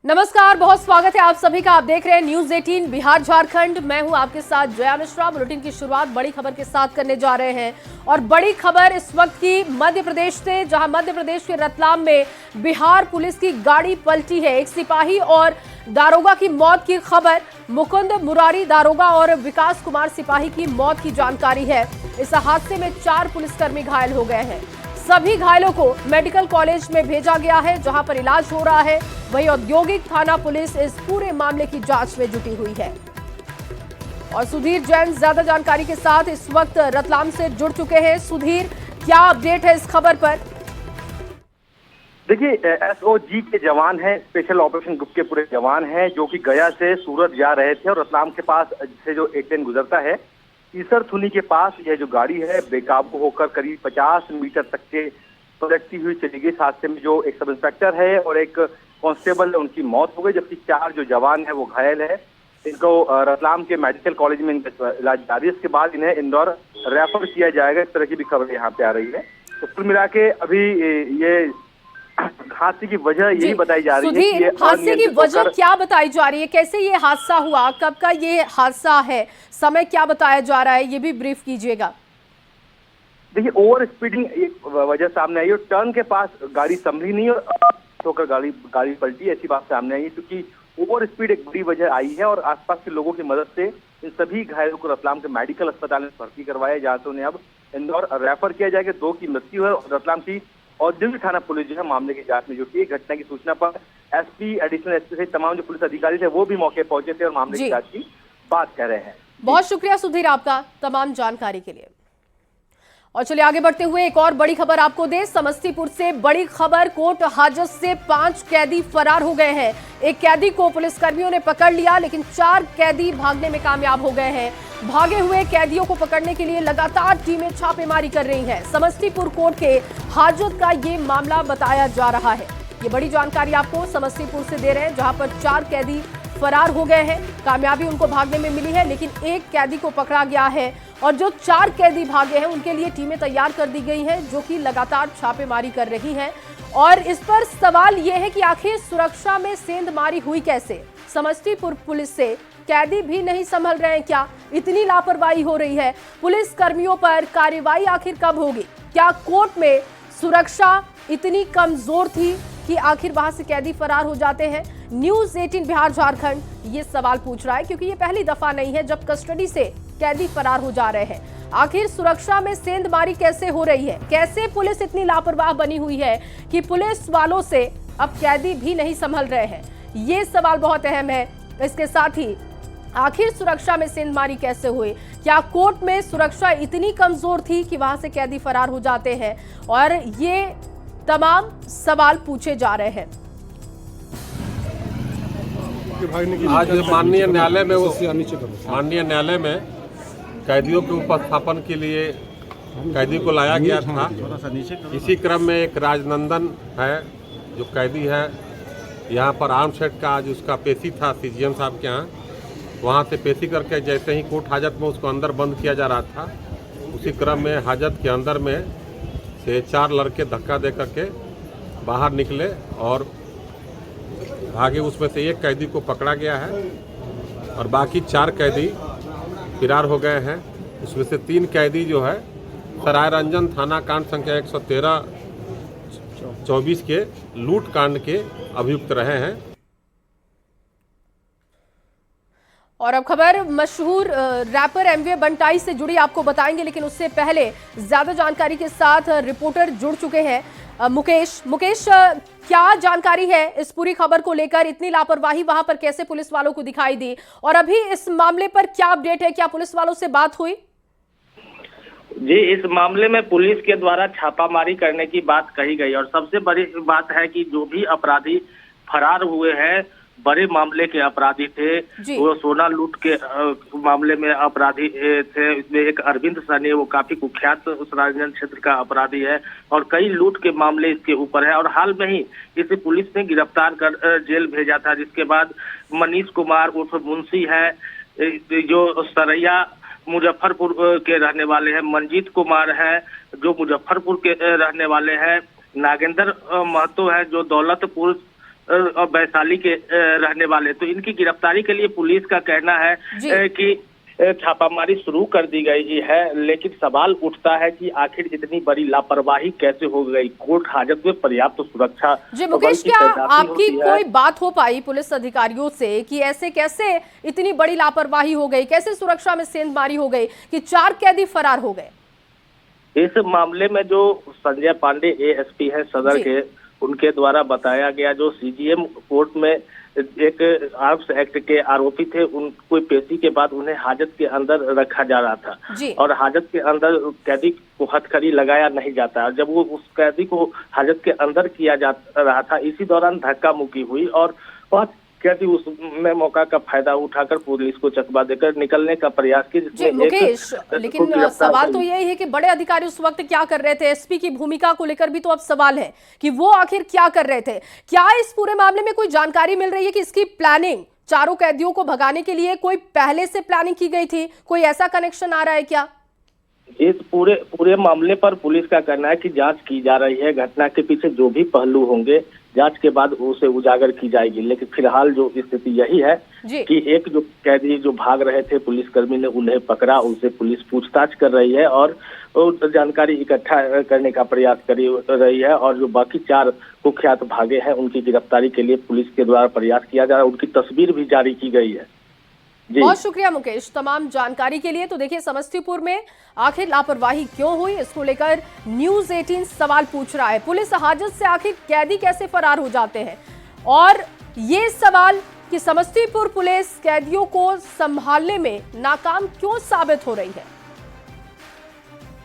नमस्कार, बहुत स्वागत है आप सभी का। आप देख रहे हैं न्यूज 18 बिहार झारखंड। मैं हूं आपके साथ जया मिश्रा। बुलेटिन की शुरुआत बड़ी खबर के साथ करने जा रहे हैं और बड़ी खबर इस वक्त की मध्य प्रदेश से, जहां मध्य प्रदेश के रतलाम में बिहार पुलिस की गाड़ी पलटी है। एक सिपाही और दारोगा की मौत की खबर। मुकुंद मुरारी दारोगा और विकास कुमार सिपाही की मौत की जानकारी है। इस हादसे में 4 पुलिसकर्मी घायल हो गए हैं। सभी घायलों को मेडिकल कॉलेज में भेजा गया है, जहां पर इलाज हो रहा है। वहीं औद्योगिक थाना पुलिस इस पूरे मामले की जांच में जुटी हुई है। और सुधीर जैन ज्यादा जानकारी के साथ इस वक्त रतलाम से जुड़ चुके हैं। सुधीर, क्या अपडेट है इस खबर पर? देखिए, एसओजी के जवान हैं, स्पेशल ऑपरेशन ग्रुप के पूरे जवान हैं, जो कि गया से सूरत जा रहे थे और रतलाम के पास से जो एक ट्रेन गुजरता है, ईसरथुनी के पास यह जो गाड़ी है बेकाबू होकर करीब 50 मीटर तक के पलटती हुई चली गई। इस हादसे में जो एक सब इंस्पेक्टर है और एक कांस्टेबल है, उनकी मौत हो गई, जबकि 4 जो जवान है वो घायल है। इनको रतलाम के मेडिकल कॉलेज में इनका इलाज जारी है। इसके बाद इन्हें इंदौर रेफर किया जाएगा। इस तरह की भी खबर यहाँ पे आ रही है। तो कुल मिला के अभी ये हादसे की वजह यही बताई जा रही है कि ये हादसे की वजह क्या बताई जा रही है? कैसे ये हादसा हुआ, कब का ये हादसा है, समय क्या बताया जा रहा है, ये भी ब्रीफ कीजिएगा। देखिए, ओवर स्पीडिंग वजह सामने आई और टर्न के पास गाड़ी संभली नहीं और होकर गाड़ी पलटी, ऐसी बात सामने आई है। क्योंकि ओवर स्पीड एक बड़ी वजह आई है और आसपास के लोगों की मदद से इन सभी घायलों को रतलाम के मेडिकल अस्पताल में भर्ती करवाया, जहां से उन्हें अब इंदौर रेफर किया जाएगा। 2 की मृत्यु है और रतलाम की औद्योगिक थाना पुलिस जो है मामले की जांच में जुटी है। घटना की सूचना पर एसपी, एडिशनल एसपी सहित तमाम जो पुलिस अधिकारी थे वो भी मौके पहुंचे थे और मामले की जांच की बात कर रहे हैं। बहुत शुक्रिया सुधीर आपका तमाम जानकारी के लिए। और चलिए आगे बढ़ते हुए एक और बड़ी खबर आपको दे। समस्तीपुर से बड़ी खबर। कोर्ट हाजत से 5 कैदी फरार हो गए हैं। एक कैदी को पुलिसकर्मियों ने पकड़ लिया, लेकिन 4 कैदी भागने में कामयाब हो गए हैं। भागे हुए कैदियों को पकड़ने के लिए लगातार टीमें छापेमारी कर रही हैं। समस्तीपुर कोर्ट के हाजत का ये मामला बताया जा रहा है। ये बड़ी जानकारी आपको समस्तीपुर से दे रहे हैं, जहां पर 4 कैदी फरार हो गए हैं। कामयाबी उनको भागने में मिली है, लेकिन एक कैदी को पकड़ा गया है और जो 4 कैदी भागे हैं उनके लिए टीमें तैयार कर दी गई हैं, जो कि लगातार छापेमारी कर रही हैं। और इस पर सवाल यह है कि आखिर सुरक्षा में सेंधमारी हुई कैसे? समस्तीपुर पुलिस से कैदी भी नहीं संभल रहे हैं क्या? इतनी लापरवाही हो रही है। पुलिस कर्मियों पर कार्रवाई आखिर कब होगी? क्या कोर्ट में सुरक्षा इतनी कमजोर थी कि आखिर वहां से कैदी फरार हो जाते हैं? न्यूज 18 बिहार झारखंड ये सवाल पूछ रहा है, क्योंकि ये पहली दफा नहीं है जब कस्टडी से कैदी फरार हो जा रहे हैं। आखिर सुरक्षा में सेंधमारी कैसे हो रही है? कैसे पुलिस इतनी लापरवाह बनी हुई है कि पुलिस वालों से अब कैदी भी नहीं संभल रहे हैं? ये सवाल बहुत अहम है। इसके साथ ही आखिर सुरक्षा में सेंधमारी कैसे हुई? क्या कोर्ट में सुरक्षा इतनी कमजोर थी कि वहां से कैदी फरार हो जाते हैं? और ये तमाम सवाल पूछे जा रहे हैं। आज माननीय न्यायालय में कैदियों के उपस्थापन के लिए कैदी को लाया गया था। इसी क्रम में एक राजनंदन है जो कैदी है, यहाँ पर आर्मसेट का आज उसका पेशी था सीजीएम साहब के यहाँ। वहाँ से पेशी करके जैसे ही कोर्ट हाजत में उसको अंदर बंद किया जा रहा था, उसी क्रम में हाजत के अंदर में से 4 लड़के धक्का दे करके बाहर निकले और भागे। उसमें से एक कैदी को पकड़ा गया है और बाकी 4 कैदी फरार हो गए हैं। उसमें से 3 कैदी जो है सरायरंजन थाना कांड संख्या 113/24 के लूट कांड के अभियुक्त रहे हैं। और अब खबर मशहूर रैपर एमवे बंटाई से जुड़ी आपको बताएंगे, लेकिन उससे पहले ज्यादा जानकारी के साथ रिपोर्टर जुड़ चुके हैं। मुकेश, क्या जानकारी है इस पूरी खबर को लेकर? इतनी लापरवाही वहां पर कैसे पुलिस वालों को दिखाई दी और अभी इस मामले पर क्या अपडेट है? क्या पुलिस वालों से बात हुई? जी, इस मामले में पुलिस के द्वारा छापामारी करने की बात कही गई और सबसे बड़ी बात है कि जो भी अपराधी फरार हुए हैं, बड़े मामले के अपराधी थे। वो सोना लूट के मामले में अपराधी थे। इसमें एक अरविंद सनी, वो काफी कुख्यात उस राजनंदन क्षेत्र का अपराधी है और कई लूट के मामले इसके ऊपर है। और हाल में ही इसे पुलिस ने गिरफ्तार कर जेल भेजा था, जिसके बाद मनीष कुमार उर्फ मुंशी है, जो सरैया मुजफ्फरपुर के रहने वाले हैं, मंजीत कुमार है जो मुजफ्फरपुर के रहने वाले हैं, नागेंद्र महतो है जो दौलतपुर वैशाली के रहने वाले। तो इनकी गिरफ्तारी के लिए पुलिस का कहना है कि छापामारी शुरू कर दी गई है, लेकिन सवाल उठता है कि आखिर इतनी बड़ी लापरवाही कैसे हो गई। कोर्ट हाजत में पर्याप्त सुरक्षा। जी मुकेश, क्या आपकी कोई बात हो पाई पुलिस अधिकारियों से कि ऐसे कैसे इतनी बड़ी लापरवाही हो गई, कैसे सुरक्षा में सेंधमारी हो गई कि 4 कैदी फरार हो गए? इस मामले में जो संजय पांडे एएसपी है सदर के, उनके द्वारा बताया गया, जो सीजीएम कोर्ट में एक आर्म्स एक्ट के आरोपी थे, उनको पेशी के बाद उन्हें हाजत के अंदर रखा जा रहा था और हाजत के अंदर कैदी को हथकड़ी लगाया नहीं जाता। और जब वो उस कैदी को हाजत के अंदर किया जा रहा था, इसी दौरान धक्का मुक्की हुई और 5 कैदी उसमें मौका का फायदा उठाकर पुलिस को चकमा देकर निकलने का प्रयास किया। मुकेश, लेकिन सवाल तो यही है कि बड़े अधिकारी उस वक्त क्या कर रहे थे? एसपी की भूमिका को लेकर भी तो अब सवाल है कि वो आखिर क्या कर रहे थे। क्या इस पूरे मामले में कोई जानकारी मिल रही है कि इसकी प्लानिंग, चारों कैदियों को भगाने के लिए कोई पहले से प्लानिंग की गई थी? कोई ऐसा कनेक्शन आ रहा है क्या? इस पूरे मामले पर पुलिस का कहना है कि जांच की जा रही है। घटना के पीछे जो भी पहलू होंगे जांच के बाद उसे उजागर की जाएगी। लेकिन फिलहाल जो स्थिति यही है कि एक जो कैदी जो भाग रहे थे, पुलिसकर्मी ने उन्हें पकड़ा, उनसे पुलिस पूछताछ कर रही है और जानकारी इकट्ठा करने का प्रयास कर रही है। और जो बाकी 4 कुख्यात भागे हैं, उनकी गिरफ्तारी के लिए पुलिस के द्वारा प्रयास किया जा रहा है। उनकी तस्वीर भी जारी की गई है। बहुत शुक्रिया मुकेश तमाम जानकारी के लिए। तो देखिए, समस्तीपुर में आखिर लापरवाही क्यों हुई, इसको लेकर न्यूज़ 18 सवाल पूछ रहा है। पुलिस हाजत से आखिर कैदी कैसे फरार हो जाते हैं, और ये सवाल कि समस्तीपुर पुलिस कैदियों को संभालने में नाकाम क्यों साबित हो रही है,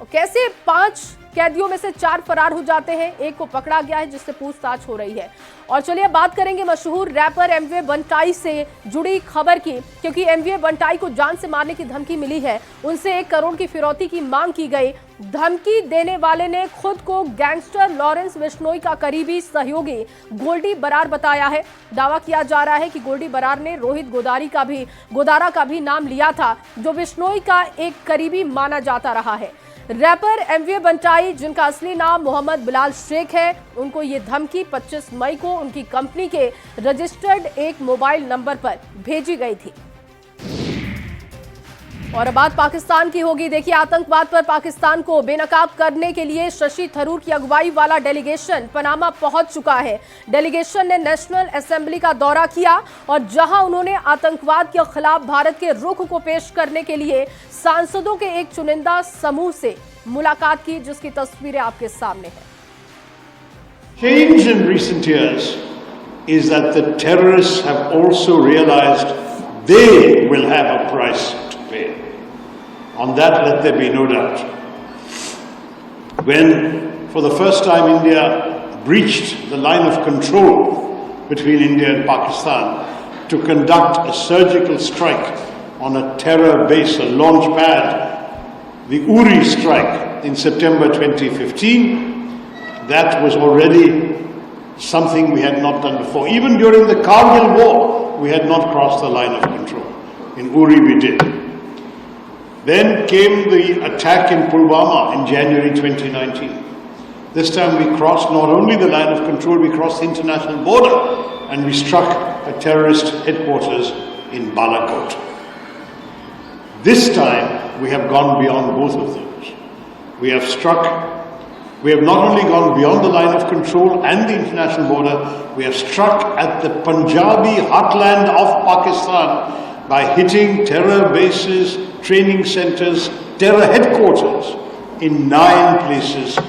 और कैसे 5 कैदियों में से 4 फरार हो जाते हैं, एक को पकड़ा गया है जिससे पूछताछ हो रही है। और चलिए बात करेंगे मशहूर रैपर एमवे बंटाई से जुड़ी खबर की, क्योंकि एमवे बंटाई को जान से मारने की धमकी मिली है। उनसे 1 करोड़ की फिरौती की मांग की गई। धमकी देने वाले ने खुद को गैंगस्टर लॉरेंस बिश्नोई का करीबी सहयोगी गोल्डी बरार बताया है। दावा किया जा रहा है कि गोल्डी बरार ने रोहित गोदारा का भी नाम लिया था, जो बिश्नोई का एक करीबी माना जाता रहा है। रैपर एमवे बंटाई, जिनका असली नाम मोहम्मद बिलाल शेख है, उनको ये धमकी 25 मई को उनकी कंपनी के रजिस्टर्ड एक मोबाइल नंबर पर भेजी गई थी। और अब बात पाकिस्तान की होगी। देखिए, आतंकवाद पर पाकिस्तान को बेनकाब करने के लिए शशि थरूर की अगुवाई वाला डेलीगेशन पनामा पहुंच चुका है। डेलीगेशन ने नेशनल असेंबली का दौरा किया और जहां उन्होंने आतंकवाद के खिलाफ भारत के रुख को पेश करने के लिए सांसदों के एक चुनिंदा समूह से मुलाकात की, जिसकी तस्वीरें आपके सामने हैं। Change in recent years is that the terrorists have also realized they will have a price to pay. On that, let there be no doubt. When, for the first time, India breached the line of control between India and Pakistan to conduct a surgical strike on a terror base, a launch pad, the Uri strike in September 2015, that was already something we had not done before. Even during the Kargil war, we had not crossed the line of control. In Uri we did. Then came the attack in Pulwama in January 2019. This time we crossed not only the line of control, we crossed the international border and we struck a terrorist headquarters in Balakot. This time we have gone beyond both of those. We have not only gone beyond the line of control and the international border, we have struck at the Punjabi heartland of Pakistan by hitting terror bases, training centers, terror headquarters in 9 places.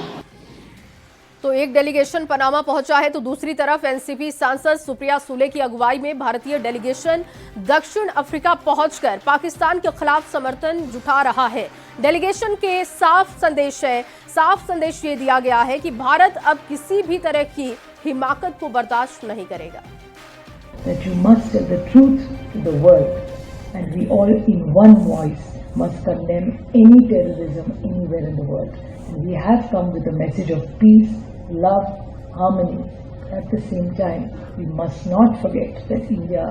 तो एक delegation Panama पहुंचा है, तो दूसरी तरफ NCP सांसद सुप्रिया सुले की अगुवाई में भारतीय डेलीगेशन दक्षिण अफ्रीका पहुंचकर पाकिस्तान के खिलाफ समर्थन जुटा रहा है। डेलीगेशन के साफ संदेश ये दिया गया है कि भारत अब किसी भी तरह की हिमाकत को बर्दाश्त नहीं करेगा। That you must tell the truth to the world, and we all in one voice must condemn any terrorism anywhere in the world. And we have come with a message of peace, love, harmony. At the same time, we must not forget that India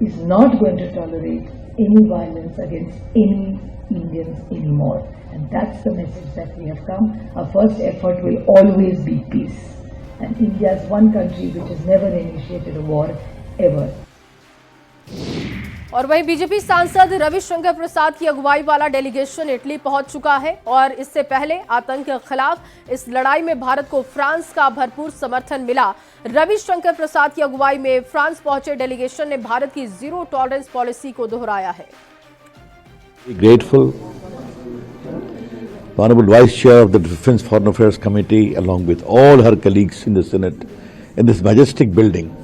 is not going to tolerate any violence against any Indians anymore. And that's the message that we have come. Our first effort will always be peace. And India is one country which has never initiated a war ever. और वहीं BJP सांसद रविशंकर प्रसाद की अगुवाई वाला delegation Italy पहुंच चुका है और इससे पहले आतंक के खिलाफ इस लड़ाई में भारत को फ्रांस का भरपूर समर्थन मिला। रविशंकर प्रसाद की अगुवाई में फ्रांस पहुंचे डेलीगेशन ने भारत की जीरो टॉलरेंस पॉलिसी को दोहराया है। Grateful, the Honorable Vice Chair of the Defence Foreign Affairs Committee, along with all her colleagues in the Senate, in this majestic building,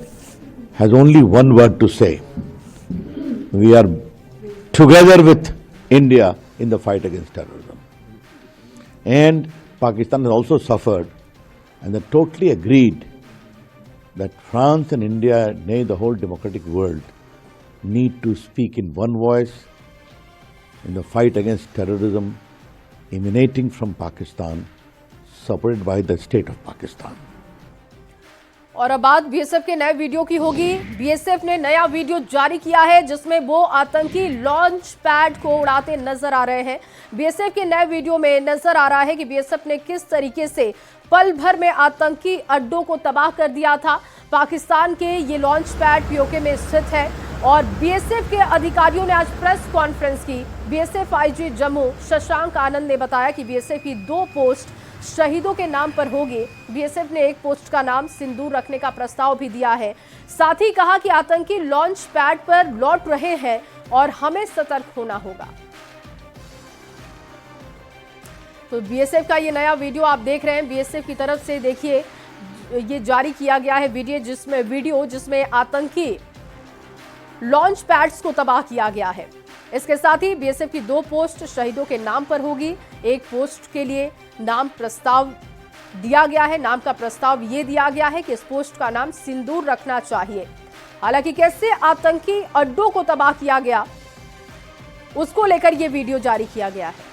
has only one word to say. We are together with India in the fight against terrorism. And Pakistan has also suffered, and they totally agreed that France and India, nay, the whole democratic world, need to speak in one voice in the fight against terrorism emanating from Pakistan, supported by the state of Pakistan. और अब बात BSF के नए video की होगी। BSF ने नया video जारी किया है जिसमें वो आतंकी लॉन्च पैड को उड़ाते नजर आ रहे हैं। बीएसएफ के नए वीडियो में नजर आ रहा है कि बीएसएफ ने किस तरीके से पल भर में आतंकी अड्डों को तबाह कर दिया था। पाकिस्तान के ये लॉन्च पैड पीओके में स्थित है और बीएसएफ के अधिकारियों ने आज प्रेस कॉन्फ्रेंस की। बीएसएफ आईजी जम्मू शशांक आनंद ने बताया कि बीएसएफ की 2 पोस्ट शहीदों के नाम पर होगी। बीएसएफ ने 1 पोस्ट का नाम सिंदूर रखने का प्रस्ताव भी दिया है। साथ ही कहा कि आतंकी लॉन्च पैड पर लौट रहे हैं और हमें सतर्क होना होगा। तो बीएसएफ का ये नया वीडियो आप देख रहे हैं। बीएसएफ की तरफ से देखिए ये जारी किया गया है वीडियो जिसमें आतंकी लॉन्च पैड्स को तबाह किया गया है। इसके साथ ही बीएसएफ की 2 पोस्ट शहीदों के नाम पर होगी। 1 पोस्ट के लिए नाम प्रस्ताव दिया गया है। नाम का प्रस्ताव ये दिया गया है कि इस पोस्ट का नाम सिंदूर रखना चाहिए। हालांकि कैसे आतंकी अड्डों को तबाह किया गया उसको लेकर यह वीडियो जारी किया गया है।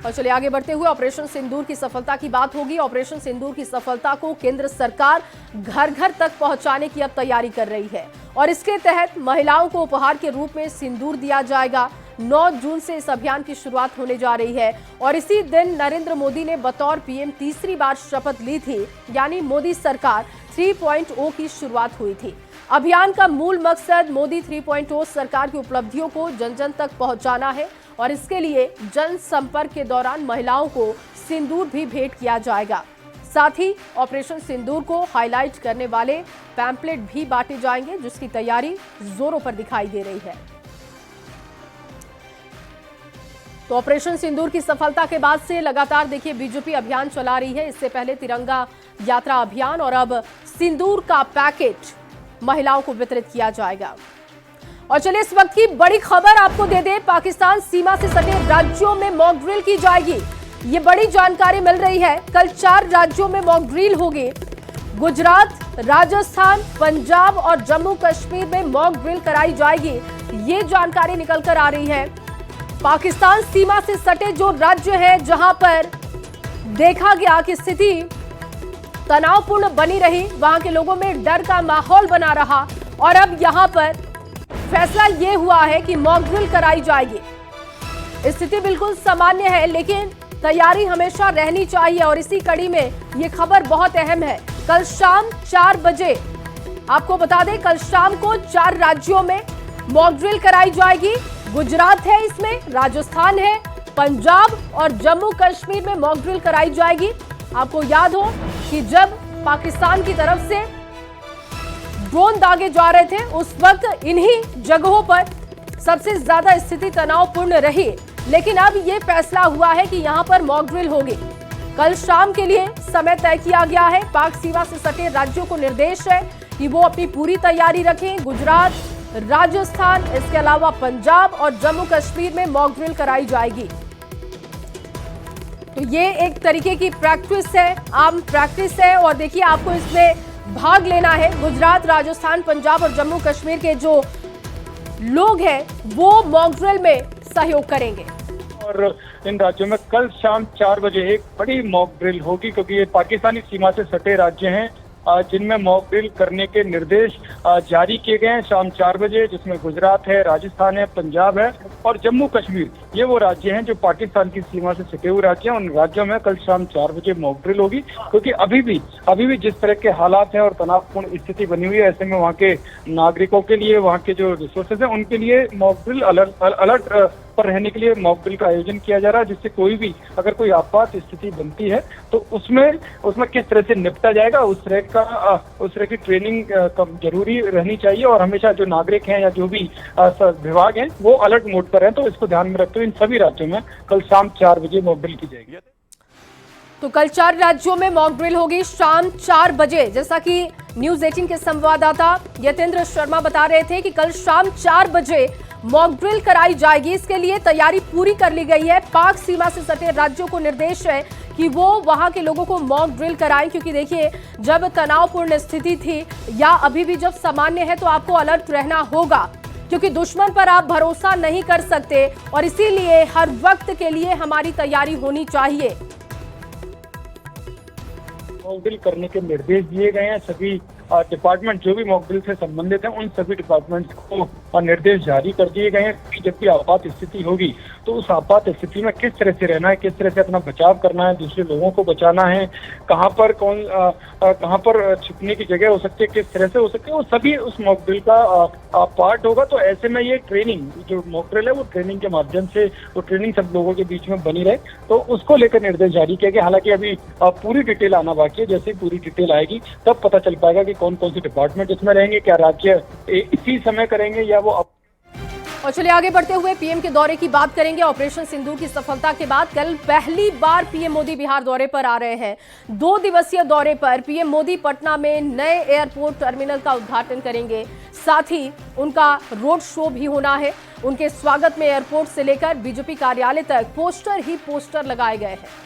और चलिए आगे बढ़ते हुए ऑपरेशन सिंदूर की सफलता की बात होगी। ऑपरेशन सिंदूर की सफलता को केंद्र सरकार घर घर तक पहुंचाने की अब तैयारी कर रही है और इसके तहत महिलाओं को उपहार के रूप में सिंदूर दिया जाएगा। 9 जून से इस अभियान की शुरुआत होने जा रही है और इसी दिन नरेंद्र मोदी ने बतौर पीएम तीसरी बार शपथ ली थी, यानी मोदी सरकार 3.0 की शुरुआत हुई थी। अभियान का मूल मकसद मोदी 3.0 सरकार की उपलब्धियों को जन जन तक पहुंचाना है और इसके लिए जनसंपर्क के दौरान महिलाओं को सिंदूर भी भेंट किया जाएगा। साथ ही ऑपरेशन सिंदूर को हाईलाइट करने वाले पैम्पलेट भी बांटे जाएंगे जिसकी तैयारी जोरों पर दिखाई दे रही है। तो ऑपरेशन सिंदूर की सफलता के बाद से लगातार देखिए बीजेपी अभियान चला रही है। इससे पहले तिरंगा यात्रा अभियान और अब सिंदूर का पैकेट महिलाओं को वितरित किया जाएगा। और चलिए इस वक्त की बड़ी खबर आपको दे दें। पाकिस्तान सीमा से सटे राज्यों में मॉक ड्रिल की जाएगी। ये बड़ी जानकारी मिल रही है। कल 4 राज्यों में मॉक ड्रिल होगी। गुजरात, राजस्थान, पंजाब और जम्मू कश्मीर में मॉक ड्रिल कराई जाएगी। ये जानकारी निकल कर आ रही है। पाकिस्तान सीमा से सटे जो राज्य है जहां पर देखा गया कि स्थिति तनावपूर्ण बनी रही, वहां के लोगों में डर का माहौल बना रहा और अब यहां पर फैसला ये हुआ है कि मॉक ड्रिल कराई जाएगी। स्थिति बिल्कुल सामान्य है लेकिन तैयारी हमेशा रहनी चाहिए और इसी कड़ी में ये खबर बहुत अहम है। कल शाम 4 बजे आपको बता दें, कल शाम को 4 राज्यों में मॉक ड्रिल कराई जाएगी। गुजरात है इसमें, राजस्थान है, पंजाब और जम्मू कश्मीर में मॉक ड्रिल कराई जाएगी। आपको याद हो कि जब पाकिस्तान की तरफ से ड्रोन दागे जा रहे थे उस वक्त इन्हीं जगहों पर सबसे ज्यादा स्थिति तनावपूर्ण रही, लेकिन अब यह फैसला हुआ है कि यहां पर मॉक ड्रिल होगी। कल शाम के लिए समय तय किया गया है। पाक सीमा से सटे राज्यों को निर्देश है कि वो अपनी पूरी तैयारी रखें। गुजरात, राजस्थान, इसके अलावा पंजाब और जम्मू कश्मीर में मॉक ड्रिल कराई जाएगी। तो ये एक तरीके की प्रैक्टिस है, आम प्रैक्टिस है और देखिए आपको इसमें भाग लेना है। गुजरात, राजस्थान, पंजाब और जम्मू कश्मीर के जो लोग हैं वो मॉक ड्रिल में सहयोग करेंगे। और इन राज्यों में कल शाम 4 बजे एक बड़ी मॉक ड्रिल होगी क्योंकि ये पाकिस्तानी सीमा से सटे राज्य हैं जिनमें मॉक ड्रिल करने के निर्देश जारी किए गए हैं शाम 4 बजे, जिसमें गुजरात है, राजस्थान है, पंजाब है और जम्मू कश्मीर। ये वो राज्य हैं जो पाकिस्तान की सीमा से सटे हुए राज्य हैं। उन राज्यों में कल शाम 4 बजे मॉक ड्रिल होगी, क्योंकि अभी भी जिस तरह के हालात हैं और तनावपूर्ण स्थिति बनी हुई है, ऐसे में वहाँ के नागरिकों के लिए, वहाँ के जो रिसोर्सेज हैं उनके लिए मॉक ड्रिल अलर्ट पर रहने के लिए मॉक ड्रिल का आयोजन किया जा रहा है, जिससे कोई भी अगर कोई आपात स्थिति बनती है तो उसमें किस तरह से निपटा जाएगा उस तरह की ट्रेनिंग जरूरी रहनी चाहिए। और हमेशा जो नागरिक हैं या जो भी विभाग हैं वो अलर्ट मोड पर हैं, तो इसको ध्यान में रखते हुए इन सभी राज्यों में कल शाम 4 बजे मॉक ड्रिल की जाएगी। तो कल 4 राज्यों में मॉक ड्रिल होगी शाम 4 बजे, जैसा कि न्यूज 18 के संवाददाता यतेंद्र शर्मा बता रहे थे कि कल शाम 4 बजे मॉक ड्रिल कराई जाएगी। इसके लिए तैयारी पूरी कर ली गई है। पाक सीमा से सटे राज्यों को निर्देश है कि वो वहां के लोगों को मॉक ड्रिल कराएं, क्योंकि देखिए जब तनावपूर्ण स्थिति थी या अभी भी जब सामान्य है तो आपको अलर्ट रहना होगा, क्योंकि दुश्मन पर आप भरोसा नहीं कर सकते और इसीलिए हर वक्त के लिए हमारी तैयारी होनी चाहिए। मॉक ड्रिल करने के निर्देश दिए गए हैं। सभी डिपार्टमेंट जो भी मॉक ड्रिल से संबंधित हैं उन सभी डिपार्टमेंट्स को निर्देश जारी कर दिए गए हैं कि जब भी आपात स्थिति होगी तो उस आपात स्थिति में किस तरह से रहना है, किस तरह से अपना बचाव करना है, दूसरे लोगों को बचाना है, कहाँ पर छिपने की जगह हो सकती है, किस तरह से हो सकती है, वो सभी उस मॉक ड्रिल का पार्ट होगा। तो ऐसे में ये ट्रेनिंग जो मॉक ड्रिल है वो ट्रेनिंग के माध्यम से वो ट्रेनिंग सब लोगों के बीच में बनी रहे, तो उसको लेकर निर्देश जारी किया गया। हालांकि अभी पूरी डिटेल आना बाकी है, जैसे ही पूरी डिटेल आएगी तब पता चल पाएगा कि कौन कौन से डिपार्टमेंट इसमें रहेंगे, क्या राज्य इसी समय करेंगे या वो। और चलिए आगे बढ़ते हुए पीएम के दौरे की बात करेंगे। ऑपरेशन सिंदूर की सफलता के बाद कल पहली बार पीएम मोदी बिहार दौरे पर आ रहे हैं। 2 दिवसीय दौरे पर पीएम मोदी पटना में नए एयरपोर्ट टर्मिनल का उद्घाटन करेंगे, साथ ही उनका रोड शो भी होना है। उनके स्वागत में एयरपोर्ट से लेकर बीजेपी कार्यालय तक पोस्टर ही पोस्टर लगाए गए हैं।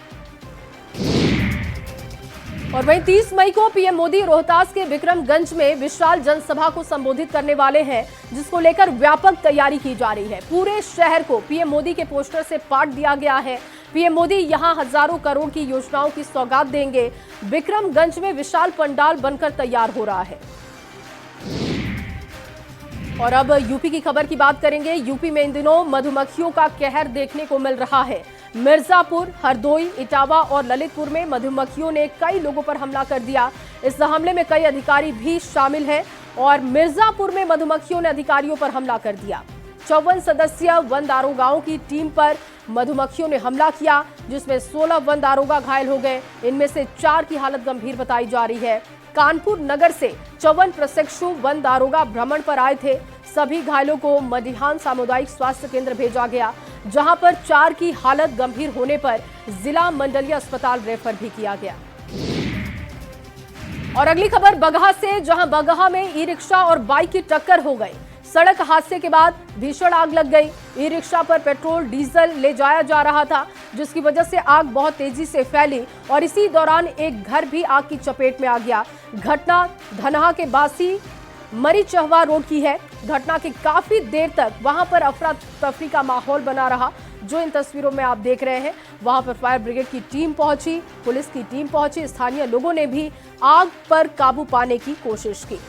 और वहीं 30 मई को पीएम मोदी रोहतास के विक्रमगंज में विशाल जनसभा को संबोधित करने वाले हैं, जिसको लेकर व्यापक तैयारी की जा रही है। पूरे शहर को पीएम मोदी के पोस्टर से पाट दिया गया है। पीएम मोदी यहां हजारों करोड़ की योजनाओं की सौगात देंगे। विक्रमगंज में विशाल पंडाल बनकर तैयार हो रहा है। और अब यूपी की खबर की बात करेंगे। यूपी में इन दिनों मधुमक्खियों का कहर देखने को मिल रहा है। मिर्जापुर, हरदोई, इटावा और ललितपुर में मधुमक्खियों ने कई लोगों पर हमला कर दिया। इस हमले में कई अधिकारी भी शामिल हैं और मिर्जापुर में मधुमक्खियों ने अधिकारियों पर हमला कर दिया। 54 सदस्यीय वन दारोगाओं की टीम पर मधुमक्खियों ने हमला किया, जिसमें 16 वन दारोगा घायल हो गए। इनमें से 4 की हालत गंभीर बताई जा रही है। कानपुर नगर से 54 प्रशिक्षु वन दारोगा भ्रमण पर आए थे। सभी घायलों को मडिहान सामुदायिक स्वास्थ्य केंद्र भेजा गया, जहां पर 4 की हालत गंभीर होने पर जिला मंडलीय अस्पताल रेफर भी किया गया। और अगली खबर बगहा से, जहां बगहा में ई रिक्शा और बाइक की टक्कर हो गई। सड़क हादसे के बाद भीषण आग लग गई। ई रिक्शा पर पेट्रोल डीजल ले जाया जा रहा था, जिसकी वजह से आग बहुत तेजी से फैली और इसी दौरान एक घर भी आग की चपेट में आ गया। घटना धनहा के बासी मरी चहवा रोड की है। घटना के काफी देर तक वहां पर अफरा तफरी का माहौल बना रहा, जो इन तस्वीरों में आप देख रहे हैं। वहां पर फायर ब्रिगेड की टीम पहुंची, पुलिस की टीम पहुंची, स्थानीय लोगों ने भी आग पर काबू पाने की कोशिश की।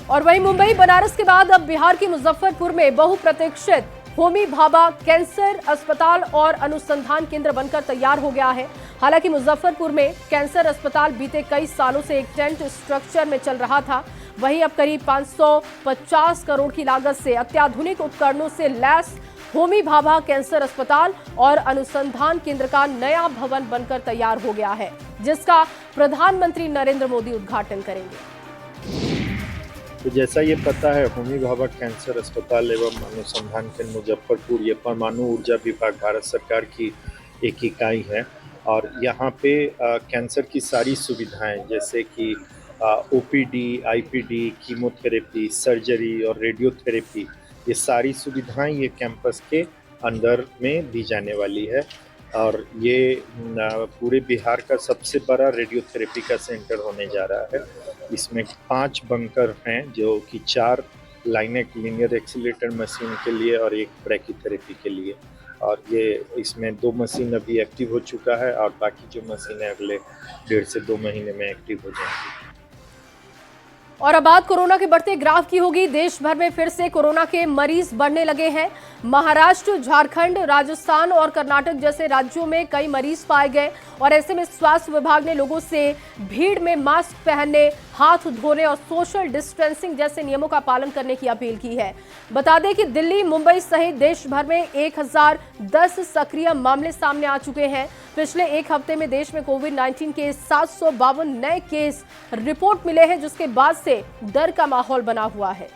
और वहीं मुंबई बनारस के बाद अब बिहार के मुजफ्फरपुर में बहुप्रतीक्षित होमी भाभा कैंसर अस्पताल और अनुसंधान केंद्र बनकर तैयार हो गया है। हालांकि मुजफ्फरपुर में कैंसर अस्पताल बीते कई सालों से एक टेंट स्ट्रक्चर में चल रहा था। वहीं अब करीब 550 करोड़ की लागत से अत्याधुनिक उपकरणों से लैस होमी भाभा कैंसर अस्पताल और अनुसंधान केंद्र का नया भवन बनकर तैयार हो गया है, जिसका प्रधानमंत्री नरेंद्र मोदी उद्घाटन करेंगे। तो जैसा ये पता है, होमी भाभा कैंसर अस्पताल एवं अनुसंधान केंद्र मुजफ्फरपुर ये परमाणु ऊर्जा विभाग भारत सरकार की एक इकाई है और यहाँ पे कैंसर की सारी सुविधाएं जैसे कि ओपीडी, आईपीडी, कीमोथेरेपी, सर्जरी और रेडियोथेरेपी, ये सारी सुविधाएं ये कैंपस के अंदर में दी जाने वाली है। और ये पूरे बिहार का सबसे बड़ा रेडियोथेरेपी का सेंटर होने जा रहा है। इसमें 5 बंकर हैं, जो कि 4 लाइनेक लीनियर एक्सीलेटर मशीन के लिए और 1 ब्रैकीथेरेपी के लिए। और ये इसमें 2 मशीन अभी एक्टिव हो चुका है और बाकी जो मशीन है अगले 1.5 से 2 महीने में एक्टिव हो जाएंगी। और अब बात कोरोना के बढ़ते ग्राफ की होगी। देश भर में फिर से कोरोना के मरीज बढ़ने लगे हैं। महाराष्ट्र, झारखंड, राजस्थान और कर्नाटक जैसे राज्यों में कई मरीज पाए गए और ऐसे में स्वास्थ्य विभाग ने लोगों से भीड़ में मास्क पहनने, हाथ धोने और सोशल डिस्टेंसिंग जैसे नियमों का पालन करने की अपील की है। बता दें कि दिल्ली, मुंबई सहित देश भर में 1010 सक्रिय मामले सामने आ चुके हैं। पिछले एक हफ्ते में देश में कोविड-19 के 752 नए केस रिपोर्ट मिले हैं, जिसके बाद से डर का माहौल बना हुआ है।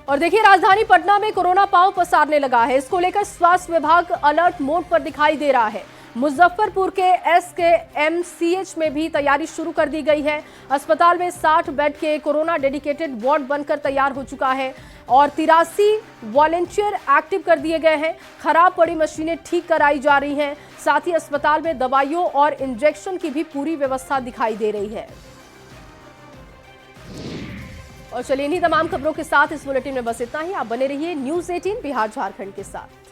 और देखिए, राजधानी पटना में कोरोना पांव पसारने लगा है। इसको लेकर स्वास्थ्य विभाग अलर्ट मोड पर दिखाई दे रहा है। मुजफ्फरपुर के SKMCH में भी तैयारी शुरू कर दी गई है। अस्पताल में 60 बेड के कोरोना डेडिकेटेड वार्ड बनकर तैयार हो चुका है और 83 वॉलंटियर एक्टिव कर दिए गए हैं। खराब पड़ी मशीनें ठीक कराई जा रही हैं। साथ ही अस्पताल में दवाइयों और इंजेक्शन की भी पूरी व्यवस्था दिखाई दे रही है। और चलिए, इन्हीं तमाम खबरों के साथ इस बुलेटिन में बस इतना ही। आप बने रहिए न्यूज़ 18 बिहार झारखंड के साथ।